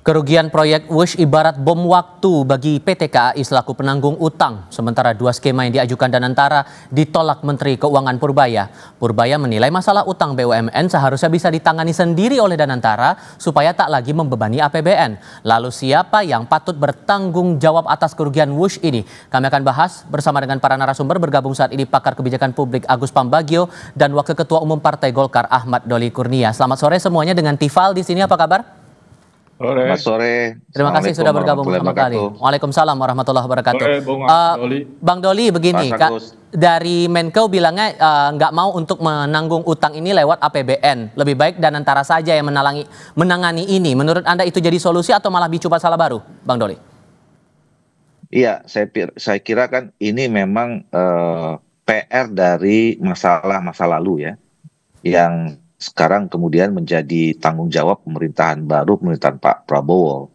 Kerugian proyek Wush ibarat bom waktu bagi PT KAI selaku penanggung utang. Sementara dua skema yang diajukan Danantara ditolak Menteri Keuangan Purbaya. Purbaya menilai masalah utang BUMN seharusnya bisa ditangani sendiri oleh Danantara supaya tak lagi membebani APBN. Lalu siapa yang patut bertanggung jawab atas kerugian Wush ini? Kami akan bahas bersama dengan para narasumber. Bergabung saat ini pakar kebijakan publik Agus Pambagio dan Wakil Ketua Umum Partai Golkar Ahmad Doli Kurnia. Selamat sore semuanya, dengan Tifal di sini, apa kabar? Selamat sore. Terima kasih sudah bergabung bersama kami. Waalaikumsalam warahmatullahi wabarakatuh. Bang Doli, begini, dari Menko bilangnya nggak mau untuk menanggung utang ini lewat APBN. Lebih baik Danantara saja yang menangani ini. Menurut Anda itu jadi solusi atau malah bicu masalah baru, Bang Doli? Iya, saya kira kan ini memang PR dari masalah masa lalu ya, yang sekarang kemudian menjadi tanggung jawab pemerintahan baru, pemerintahan Pak Prabowo.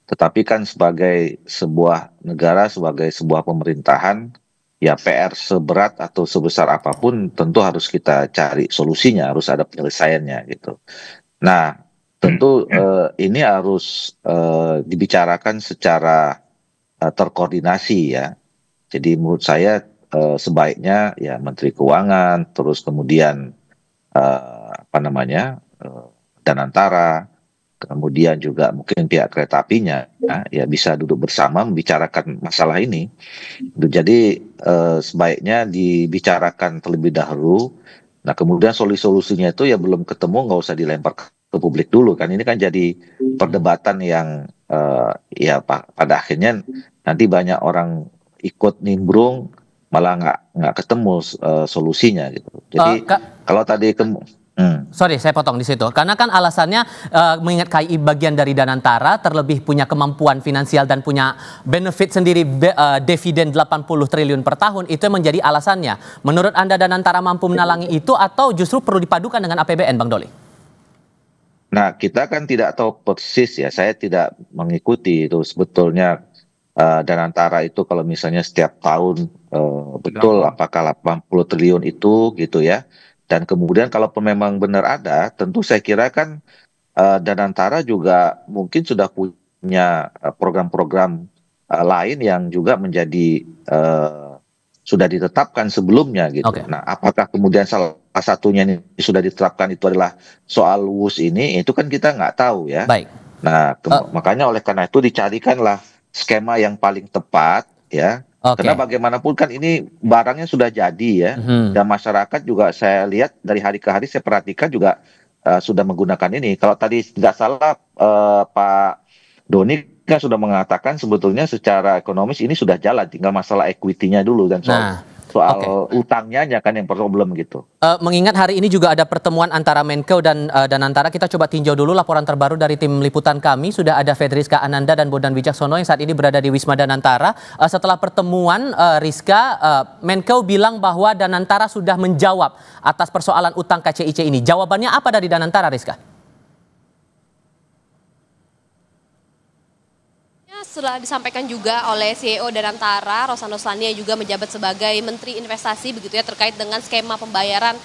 Tetapi kan sebagai sebuah negara, sebagai sebuah pemerintahan, ya PR seberat atau sebesar apapun tentu harus kita cari solusinya, harus ada penyelesaiannya gitu. Nah, tentu ini harus dibicarakan secara terkoordinasi ya. Jadi menurut saya sebaiknya ya Menteri Keuangan, terus kemudian Danantara, kemudian juga mungkin pihak kereta apinya ya bisa duduk bersama membicarakan masalah ini. Jadi sebaiknya dibicarakan terlebih dahulu. Nah kemudian solusinya itu ya belum ketemu, nggak usah dilempar ke publik dulu kan. Ini kan jadi perdebatan yang ya pada akhirnya nanti banyak orang ikut nimbrung, malah nggak ketemu solusinya gitu. Jadi kalau tadi Sorry, saya potong di situ. Karena kan alasannya mengingat KAI bagian dari Danantara, terlebih punya kemampuan finansial dan punya benefit sendiri, dividen 80 triliun per tahun, itu menjadi alasannya. Menurut Anda Danantara mampu menalangi itu atau justru perlu dipadukan dengan APBN, Bang Doli? Nah, kita kan tidak tahu persis ya, saya tidak mengikuti itu sebetulnya Danantara itu kalau misalnya setiap tahun betul apakah 80 triliun itu gitu ya. Dan kemudian kalau memang benar ada, tentu saya kira kan Danantara juga mungkin sudah punya program-program lain yang juga menjadi sudah ditetapkan sebelumnya gitu. Okay. Nah, apakah kemudian salah satunya ini sudah ditetapkan itu adalah soal WUS ini, itu kan kita nggak tahu ya. Baik. Nah, makanya oleh karena itu dicarikanlah skema yang paling tepat ya. Karena bagaimanapun kan ini barangnya sudah jadi ya, dan masyarakat juga saya lihat dari hari ke hari saya perhatikan juga sudah menggunakan ini. Kalau tadi nggak salah Pak Doni kan sudah mengatakan sebetulnya secara ekonomis ini sudah jalan, tinggal masalah equity-nya dulu dan soal utangnya kan yang problem gitu. Mengingat hari ini juga ada pertemuan antara Menko dan Danantara, kita coba tinjau dulu laporan terbaru dari tim liputan kami. Sudah ada Fedriska Ananda dan Bondan Wijaksono yang saat ini berada di Wisma Danantara. Setelah pertemuan, Rizka, Menko bilang bahwa Danantara sudah menjawab atas persoalan utang KCIC ini. Jawabannya apa dari Danantara, Rizka? Setelah disampaikan juga oleh CEO Danantara, Rosan Roslani yang juga menjabat sebagai Menteri Investasi begitu ya, terkait dengan skema pembayaran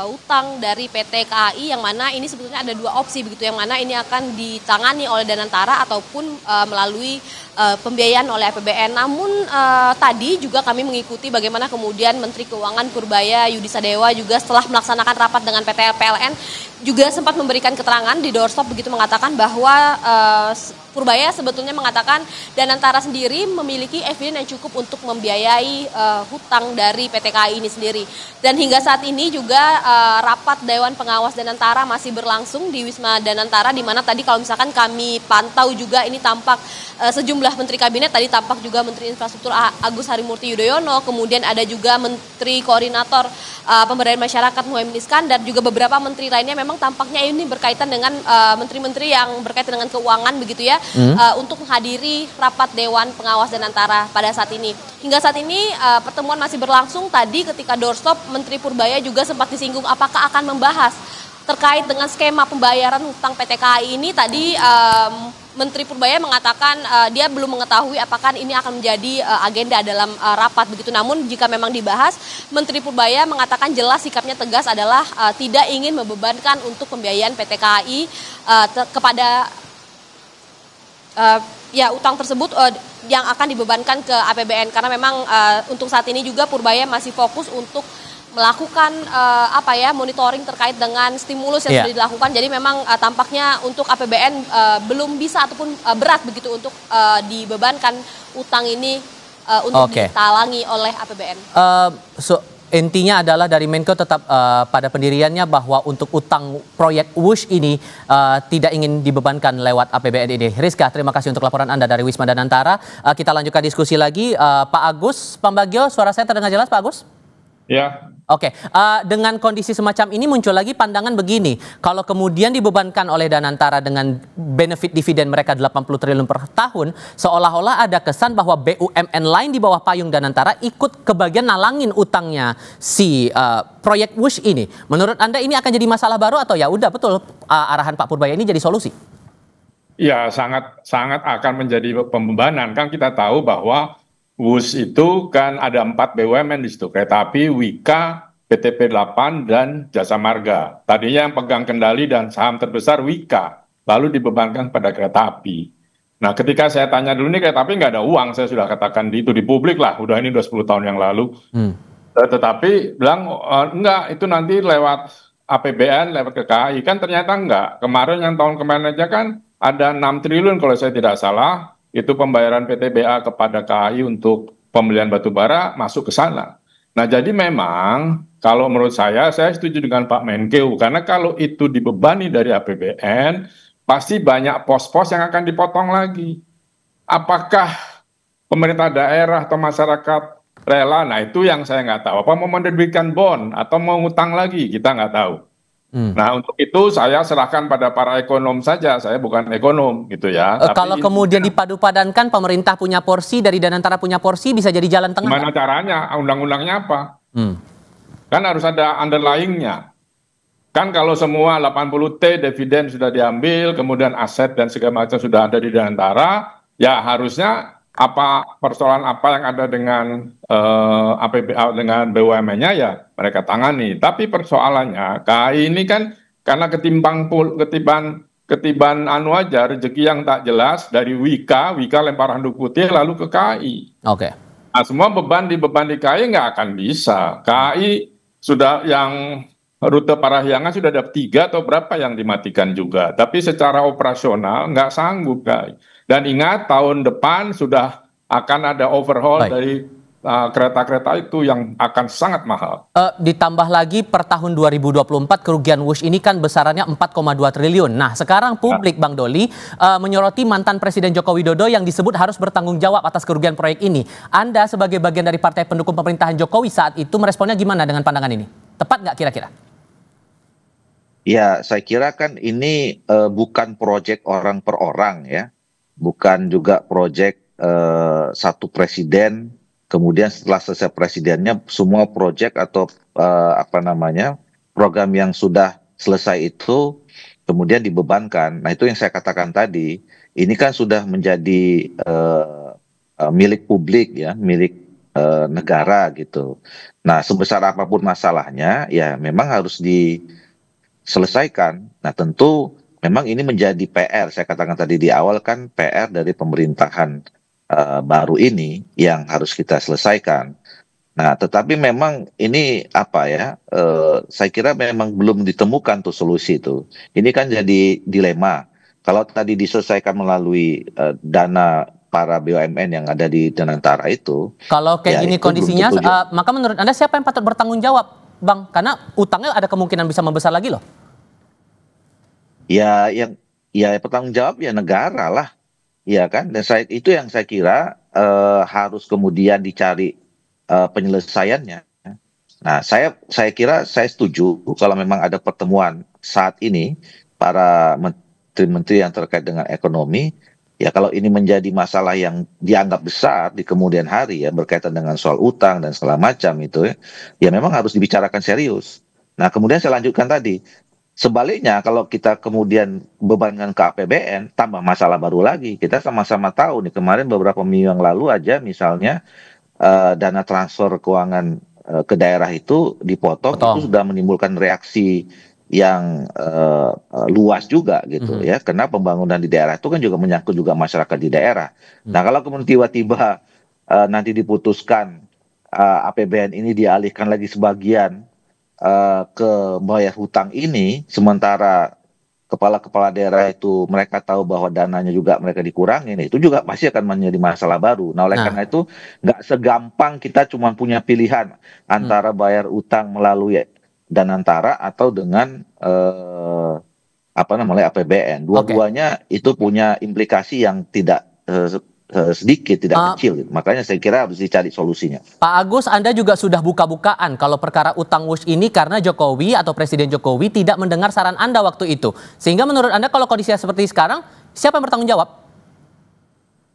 utang dari PT KAI, yang mana ini sebetulnya ada dua opsi begitu, yang mana ini akan ditangani oleh Danantara ataupun melalui pembiayaan oleh APBN. Namun tadi juga kami mengikuti bagaimana kemudian Menteri Keuangan Purbaya Yudi Sadewa juga setelah melaksanakan rapat dengan PT PLN juga sempat memberikan keterangan di doorstop begitu, mengatakan bahwa Purbaya sebetulnya mengatakan Danantara sendiri memiliki evidence yang cukup untuk membiayai hutang dari PT KAI ini sendiri. Dan hingga saat ini juga rapat Dewan Pengawas Danantara masih berlangsung di Wisma Danantara, di mana tadi kalau misalkan kami pantau juga ini tampak sejumlah menteri kabinet, tadi tampak juga Menteri Infrastruktur Agus Harimurti Yudhoyono, kemudian ada juga Menteri Koordinator Pemberdayaan Masyarakat Muhaimin Iskandar, juga beberapa menteri lainnya. Memang tampaknya ini berkaitan dengan menteri-menteri yang berkaitan dengan keuangan begitu ya, untuk menghadiri rapat Dewan Pengawas Danantara pada saat ini. Hingga saat ini pertemuan masih berlangsung. Tadi ketika doorstop, Menteri Purbaya juga sempat disinggung apakah akan membahas terkait dengan skema pembayaran hutang PT KAI ini. Tadi Menteri Purbaya mengatakan dia belum mengetahui apakah ini akan menjadi agenda dalam rapat begitu. Namun jika memang dibahas, Menteri Purbaya mengatakan jelas sikapnya tegas adalah tidak ingin membebankan untuk pembiayaan PT KAI kepada ya utang tersebut yang akan dibebankan ke APBN, karena memang untuk saat ini juga Purbaya masih fokus untuk melakukan monitoring terkait dengan stimulus yang sudah dilakukan. Jadi memang tampaknya untuk APBN belum bisa ataupun berat begitu untuk dibebankan utang ini untuk ditalangi oleh APBN. Intinya adalah dari Menko tetap pada pendiriannya bahwa untuk utang proyek WUSH ini tidak ingin dibebankan lewat APBN ini. Rizka, terima kasih untuk laporan Anda dari Wisma Danantara. Kita lanjutkan diskusi lagi. Pak Agus Pambagio, suara saya terdengar jelas Pak Agus? Ya. Oke, dengan kondisi semacam ini muncul lagi pandangan begini, kalau kemudian dibebankan oleh Danantara dengan benefit dividen mereka 80 triliun per tahun, seolah-olah ada kesan bahwa BUMN lain di bawah payung Danantara ikut kebagian nalangin utangnya si proyek WUSH ini. Menurut Anda ini akan jadi masalah baru atau ya udah betul arahan Pak Purbaya ini jadi solusi? Ya, sangat akan menjadi pembebanan. Kan kita tahu bahwa WUSH itu kan ada 4 BUMN di situ, Kereta Api, Wika, PTP 8, dan Jasa Marga. Tadinya yang pegang kendali dan saham terbesar Wika, lalu dibebankan pada Kereta Api. Nah, ketika saya tanya dulu nih Kereta Api nggak ada uang, saya sudah katakan itu di publik lah, udah 10 tahun yang lalu. Tetapi bilang enggak, itu nanti lewat APBN, lewat ke KAI. Kan ternyata enggak. Kemarin yang tahun kemarin aja kan ada 6 triliun kalau saya tidak salah, itu pembayaran PTBA kepada KAI untuk pembelian batu bara masuk ke sana. Nah, jadi memang kalau menurut saya setuju dengan Pak Menkeu, karena kalau itu dibebani dari APBN, pasti banyak pos-pos yang akan dipotong lagi. Apakah pemerintah daerah atau masyarakat rela? Nah, itu yang saya nggak tahu. Apa mau menerbitkan bond atau mau ngutang lagi? Kita nggak tahu. Nah, untuk itu saya serahkan pada para ekonom saja. Saya bukan ekonom gitu ya. Kalau kemudian dipadu-padankan, pemerintah punya porsi, dari Danantara punya porsi, bisa jadi jalan tengah. Gimana caranya? Undang-undangnya apa? Kan harus ada underlying-nya. Kan kalau semua 80T dividen sudah diambil, kemudian aset dan segala macam sudah ada di Danantara, ya harusnya persoalan apa yang ada dengan APBA dengan BUMN-nya ya mereka tangani. Tapi persoalannya KAI ini kan karena ketiban anu aja rezeki yang tak jelas dari Wika lempar handuk putih lalu ke KAI. Oke. Nah, semua beban di KAI nggak akan bisa. KAI sudah yang rute Parahyangan sudah ada 3 atau berapa yang dimatikan juga. Tapi secara operasional nggak sanggup KAI. Dan ingat tahun depan sudah akan ada overhaul dari kereta-kereta itu yang akan sangat mahal. Ditambah lagi per tahun 2024 kerugian WUSH ini kan besarannya 4,2 triliun. Nah, sekarang publik Bang Doli menyoroti mantan Presiden Joko Widodo yang disebut harus bertanggung jawab atas kerugian proyek ini. Anda sebagai bagian dari partai pendukung pemerintahan Jokowi saat itu meresponnya gimana dengan pandangan ini? Tepat nggak kira-kira? Ya, saya kira kan ini bukan proyek orang per orang ya. Bukan juga proyek satu presiden, kemudian setelah selesai presidennya semua proyek atau program yang sudah selesai itu kemudian dibebankan. Nah, itu yang saya katakan tadi, ini kan sudah menjadi milik publik ya, milik negara gitu. Nah, sebesar apapun masalahnya ya memang harus diselesaikan. Nah, tentu memang ini menjadi PR, saya katakan tadi di awal kan PR dari pemerintahan baru ini yang harus kita selesaikan. Nah, tetapi memang ini saya kira memang belum ditemukan tuh solusi itu. Ini kan jadi dilema. Kalau tadi diselesaikan melalui dana para BUMN yang ada di Danantara itu. Kalau kayak gini kondisinya, maka menurut Anda siapa yang patut bertanggung jawab, Bang? Karena utangnya ada kemungkinan bisa membesar lagi loh. Ya bertanggung jawab ya negara lah, ya kan. Dan itu yang saya kira harus kemudian dicari penyelesaiannya. Nah, saya kira saya setuju kalau memang ada pertemuan saat ini para menteri-menteri yang terkait dengan ekonomi. Ya kalau ini menjadi masalah yang dianggap besar di kemudian hari ya berkaitan dengan soal utang dan segala macam itu ya memang harus dibicarakan serius. Nah, kemudian saya lanjutkan tadi. Sebaliknya kalau kita kemudian bebankan ke APBN, tambah masalah baru lagi. Kita sama-sama tahu nih kemarin beberapa minggu yang lalu aja misalnya dana transfer keuangan ke daerah itu dipotong, itu sudah menimbulkan reaksi yang luas juga gitu ya, karena pembangunan di daerah itu kan juga menyangkut juga masyarakat di daerah. Nah kalau kemudian tiba-tiba nanti diputuskan APBN ini dialihkan lagi sebagian ke bayar hutang ini, sementara kepala-kepala daerah itu mereka tahu bahwa dananya juga mereka dikurangin, itu juga pasti akan menjadi masalah baru. Nah, oleh Nah, karena itu nggak segampang kita cuma punya pilihan antara bayar utang melalui Danantara atau dengan apa namanya APBN. oke. Dua-duanya itu punya implikasi yang tidak sedikit, tidak Eh, kecil. Makanya saya kira harus dicari solusinya. Pak Agus, Anda juga sudah buka-bukaan kalau perkara utang WUS ini karena Jokowi atau Presiden Jokowi tidak mendengar saran Anda waktu itu. Sehingga menurut Anda kalau kondisinya seperti sekarang, siapa yang bertanggung jawab?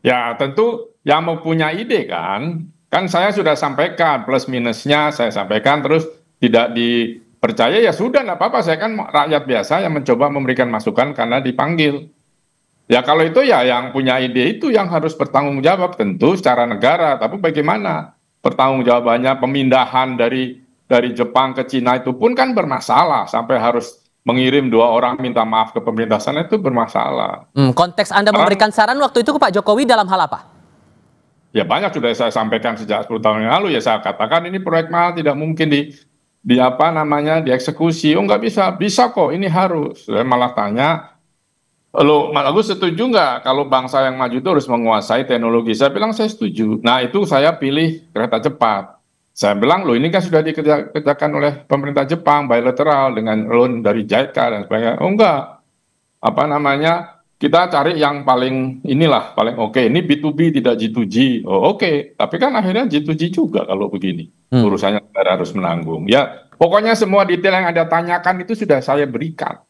Ya tentu yang mau punya ide kan saya sudah sampaikan plus minusnya saya sampaikan terus tidak dipercaya ya sudah nggak apa-apa, saya kan rakyat biasa yang mencoba memberikan masukan karena dipanggil. Ya kalau itu ya yang punya ide itu yang harus bertanggung jawab tentu secara negara, tapi bagaimana pertanggungjawabannya pemindahan dari Jepang ke Cina itu pun kan bermasalah sampai harus mengirim 2 orang minta maaf ke pemerintah sana itu bermasalah. Konteks Anda memberikan saran waktu itu ke Pak Jokowi dalam hal apa? Ya banyak sudah saya sampaikan sejak 10 tahun yang lalu, ya saya katakan ini proyek mahal tidak mungkin di apa namanya dieksekusi. Oh nggak bisa kok ini harus. Saya malah tanya, lo Mas Agus setuju nggak kalau bangsa yang maju itu harus menguasai teknologi? Saya bilang saya setuju. Nah itu saya pilih kereta cepat. Saya bilang loh ini kan sudah dikerjakan oleh pemerintah Jepang bilateral dengan loan dari JICA dan sebagainya. Oh enggak, apa namanya kita cari yang paling inilah paling oke. Ini B2B tidak G2G. Oh oke, tapi kan akhirnya G2G juga kalau begini. Urusannya negara harus menanggung. Ya pokoknya semua detail yang Anda tanyakan itu sudah saya berikan.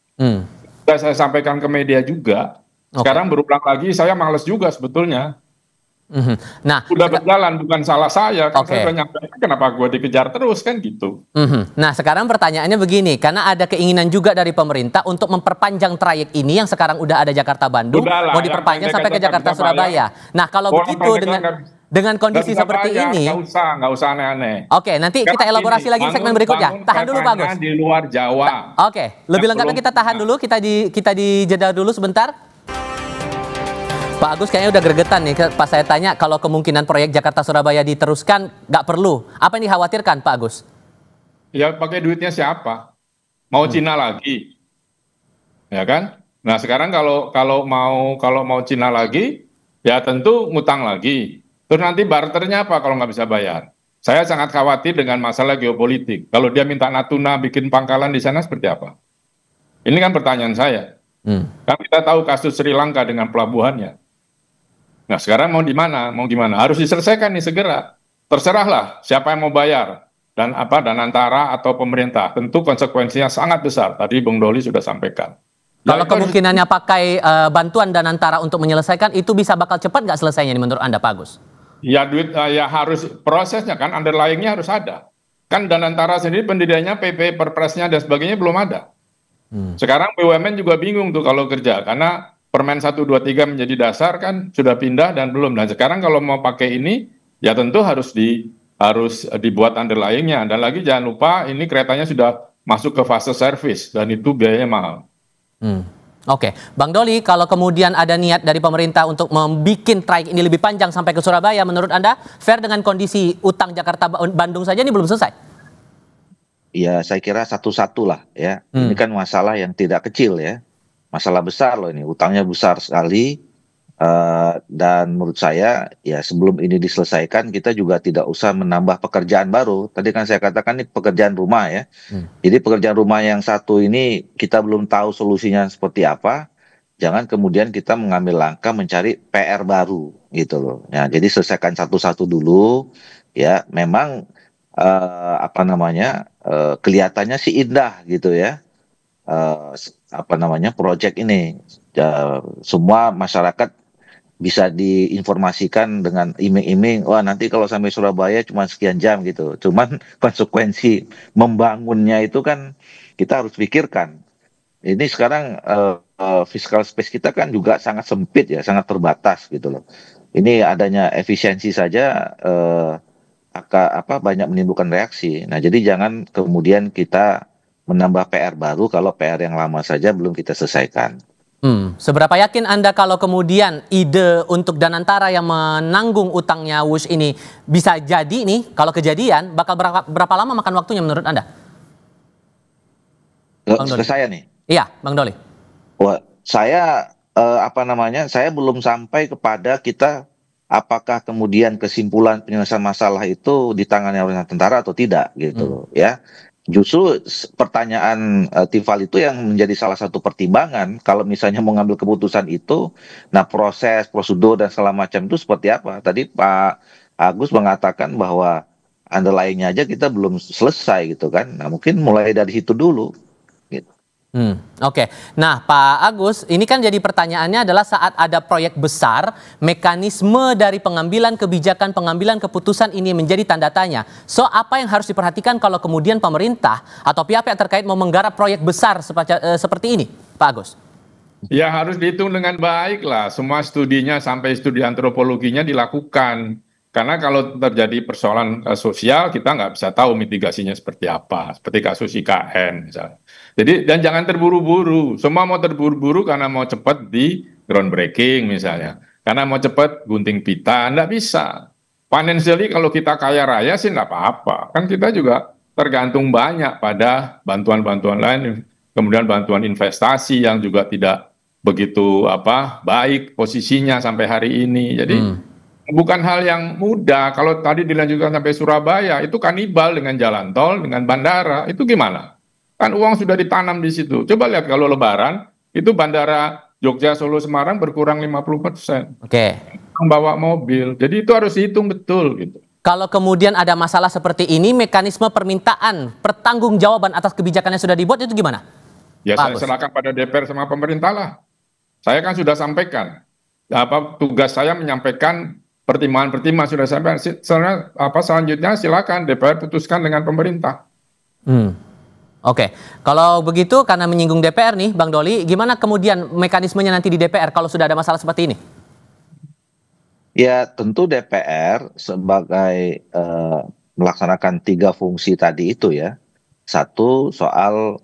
Sudah saya sampaikan ke media juga. Sekarang berulang lagi saya males juga sebetulnya. Nah, Sudah berjalan, bukan salah saya. Kan Oke. saya sudah nyampaikan kenapa gue dikejar terus kan gitu. Nah, sekarang pertanyaannya begini, karena ada keinginan juga dari pemerintah untuk memperpanjang trayek ini yang sekarang udah ada Jakarta-Bandung, Udahlah, mau yang diperpanjang pendek sampai ke aja nggak bisa Jakarta-Surabaya. Nah, kalau Orang begitu pendek dengan kondisi Nggak bisa seperti bayar, ini, nggak usah aneh-aneh. oke, nanti kita Sekarang elaborasi gini, lagi di segmen berikutnya. Tahan dulu, Pak Agus. keretanya di luar Jawa. Oke, lebih Yang lengkapnya belum kita tahan dulu, kita di jeda dulu sebentar. Pak Agus kayaknya udah gregetan nih pas saya tanya kalau kemungkinan proyek Jakarta-Surabaya diteruskan nggak perlu. Apa yang dikhawatirkan Pak Agus? Ya pakai duitnya siapa? Mau Cina lagi, ya kan? Nah sekarang kalau mau Cina lagi, ya tentu ngutang lagi. Terus nanti barternya apa kalau nggak bisa bayar? Saya sangat khawatir dengan masalah geopolitik. Kalau dia minta Natuna bikin pangkalan di sana seperti apa? Ini kan pertanyaan saya. Kan kita tahu kasus Sri Lanka dengan pelabuhannya. Nah sekarang mau di mana? Mau gimana? Harus diselesaikan nih segera. Terserahlah siapa yang mau bayar dan Danantara atau pemerintah. Tentu konsekuensinya sangat besar. Tadi Bung Doli sudah sampaikan. Kalau Ya, itu kemungkinannya pakai bantuan Danantara untuk menyelesaikan itu bisa bakal cepat nggak selesainya nih menurut Anda Pak Agus? ya duit ya harus prosesnya kan underlyingnya harus ada. Kan Danantara sendiri pendiriannya PP Perpresnya dan sebagainya belum ada. Sekarang BUMN juga bingung tuh kalau kerja karena Permen 123 menjadi dasar kan sudah pindah dan belum. Nah sekarang kalau mau pakai ini ya tentu harus dibuat underlyingnya. Dan lagi jangan lupa ini keretanya sudah masuk ke fase service dan itu biayanya mahal. Oke, Bang Doli, kalau kemudian ada niat dari pemerintah untuk membuat trayek ini lebih panjang sampai ke Surabaya, menurut Anda fair dengan kondisi utang Jakarta-Bandung saja ini belum selesai? Ya saya kira satu-satu lah ya. Ini kan masalah yang tidak kecil ya. Masalah besar loh ini, utangnya besar sekali. Dan menurut saya ya sebelum ini diselesaikan kita juga tidak usah menambah pekerjaan baru. Tadi kan saya katakan ini pekerjaan rumah ya. Jadi pekerjaan rumah yang satu ini kita belum tahu solusinya seperti apa. Jangan kemudian kita mengambil langkah mencari PR baru gitu loh. Ya, jadi selesaikan satu-satu dulu. Ya, memang apa namanya kelihatannya sih indah gitu ya. Apa namanya proyek ini semua masyarakat bisa diinformasikan dengan iming-iming, wah nanti kalau sampai Surabaya cuma sekian jam gitu. Cuman konsekuensi membangunnya itu kan kita harus pikirkan. Ini sekarang fiscal space kita kan juga sangat sempit ya, sangat terbatas gitu loh. Ini adanya efisiensi saja banyak menimbulkan reaksi. Nah jadi jangan kemudian kita menambah PR baru kalau PR yang lama saja belum kita selesaikan. Seberapa yakin Anda kalau kemudian ide untuk Danantara yang menanggung utangnya Wush ini bisa jadi nih, kalau kejadian bakal berapa lama makan waktunya menurut Anda? Bang Ke Doli. saya nih. Iya, Bang Doli. Wah, saya saya belum sampai kepada kita apakah kemudian kesimpulan penyelesaian masalah itu ditangani oleh tentara atau tidak gitu loh ya. Justru pertanyaan Tifal itu yang menjadi salah satu pertimbangan kalau misalnya mau ngambil keputusan itu, nah proses, prosedur dan segala macam itu seperti apa? Tadi Pak Agus mengatakan bahwa underlying-nya aja kita belum selesai gitu kan. Nah mungkin mulai dari situ dulu. Gitu. Oke. Nah, Pak Agus, ini kan jadi pertanyaannya adalah saat ada proyek besar, mekanisme dari pengambilan kebijakan, pengambilan keputusan ini menjadi tanda tanya. So, apa yang harus diperhatikan kalau kemudian pemerintah atau pihak-pihak terkait mau menggarap proyek besar seperti ini, Pak Agus? Ya harus dihitung dengan baik lah. Semua studinya sampai studi antropologinya dilakukan. Karena kalau terjadi persoalan sosial, kita nggak bisa tahu mitigasinya seperti apa. Seperti kasus IKN misalnya. Jadi, dan jangan terburu-buru. Semua mau terburu-buru karena mau cepat di groundbreaking misalnya. Karena mau cepat gunting pita, nggak bisa. Financially kalau kita kaya raya sih nggak apa-apa. Kan kita juga tergantung banyak pada bantuan-bantuan lain. Kemudian bantuan investasi yang juga tidak begitu baik posisinya sampai hari ini. Jadi bukan hal yang mudah. Kalau tadi dilanjutkan sampai Surabaya, itu kanibal dengan jalan tol, dengan bandara, itu gimana? Kan uang sudah ditanam di situ. Coba lihat kalau Lebaran, itu bandara Jogja, Solo, Semarang berkurang 50%. Oke. Bawa mobil. Jadi itu harus dihitung betul gitu. Kalau kemudian ada masalah seperti ini, mekanisme permintaan pertanggungjawaban atas kebijakan yang sudah dibuat itu gimana? Ya Pak saya Agus. serahkan pada DPR sama pemerintah lah. Saya kan sudah sampaikan. Tugas saya menyampaikan pertimbangan-pertimbangan sudah sampai. Selanjutnya silakan DPR putuskan dengan pemerintah. Oke, kalau begitu karena menyinggung DPR nih, Bang Doli, gimana kemudian mekanismenya nanti di DPR kalau sudah ada masalah seperti ini? Ya tentu DPR sebagai melaksanakan 3 fungsi tadi itu ya. Satu soal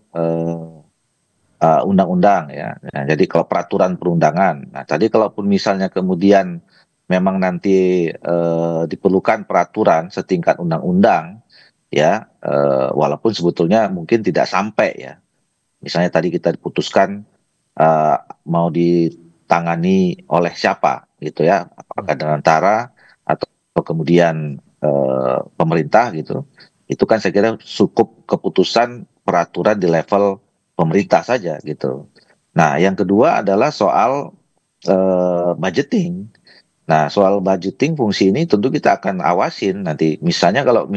undang-undang ya. Nah, jadi kalau peraturan perundangan. Nah tadi kalaupun misalnya kemudian memang nanti diperlukan peraturan setingkat undang-undang ya, walaupun sebetulnya mungkin tidak sampai ya. Misalnya tadi kita diputuskan mau ditangani oleh siapa gitu ya, apakah Danantara atau kemudian pemerintah gitu. Itu kan saya kira cukup keputusan peraturan di level pemerintah saja gitu. Nah yang kedua adalah soal budgeting. Nah, soal budgeting fungsi ini tentu kita akan awasin nanti. Misalnya kalau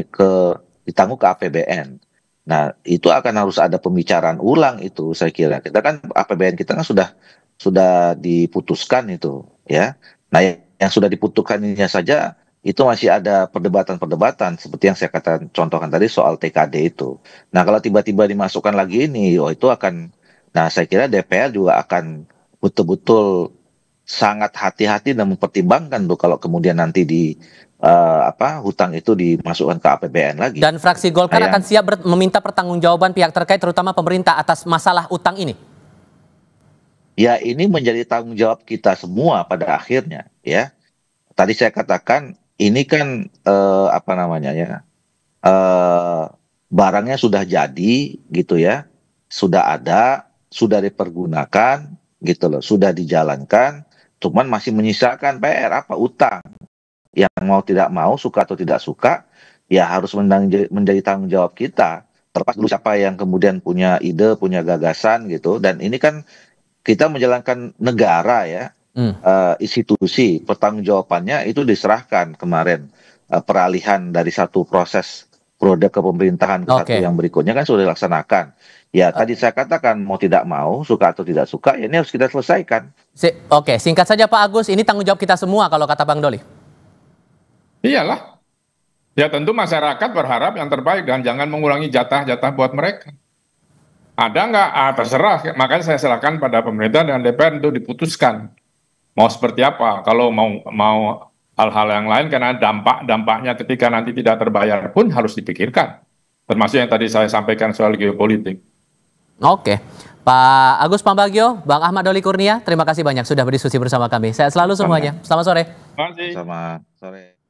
ditanggung ke APBN. Nah, itu akan harus ada pembicaraan ulang itu saya kira. Kita kan APBN kita kan sudah diputuskan itu ya. Nah, yang sudah diputuskan ini saja itu masih ada perdebatan-perdebatan seperti yang saya katakan contohkan tadi soal TKD itu. Nah, kalau tiba-tiba dimasukkan lagi ini, itu akan, nah saya kira DPR juga akan betul-betul sangat hati-hati dan mempertimbangkan tuh kalau kemudian nanti hutang itu dimasukkan ke APBN lagi. Dan fraksi Golkar akan siap meminta pertanggungjawaban pihak terkait terutama pemerintah atas masalah utang ini. Ya ini menjadi tanggung jawab kita semua pada akhirnya ya. Tadi saya katakan ini kan barangnya sudah jadi gitu ya. Sudah ada, sudah dipergunakan gitu loh, sudah dijalankan, cuman masih menyisakan PR utang. Yang mau tidak mau, suka atau tidak suka, ya harus menjadi tanggung jawab kita. Terlepas dulu siapa yang kemudian punya ide, punya gagasan gitu. Dan ini kan kita menjalankan negara ya, institusi, pertanggungjawabannya itu diserahkan kemarin. Peralihan dari satu proses produk kepemerintahan ke satu yang berikutnya kan sudah dilaksanakan. Ya tadi saya katakan mau tidak mau, suka atau tidak suka, ya ini harus kita selesaikan. Oke, singkat saja Pak Agus, ini tanggung jawab kita semua kalau kata Bang Doli. Iyalah. Ya tentu masyarakat berharap yang terbaik dan jangan mengurangi jatah-jatah buat mereka. Ada nggak? Terserah. Makanya saya serahkan pada pemerintah dan DPR untuk diputuskan. Mau seperti apa? Kalau mau hal-hal yang lain karena dampaknya ketika nanti tidak terbayar pun harus dipikirkan. Termasuk yang tadi saya sampaikan soal geopolitik. Oke. Pak Agus Pambagio, Bang Ahmad Doli Kurnia, terima kasih banyak sudah berdiskusi bersama kami. Sehat selalu semuanya. Selamat sore. Terima kasih. Sama sore.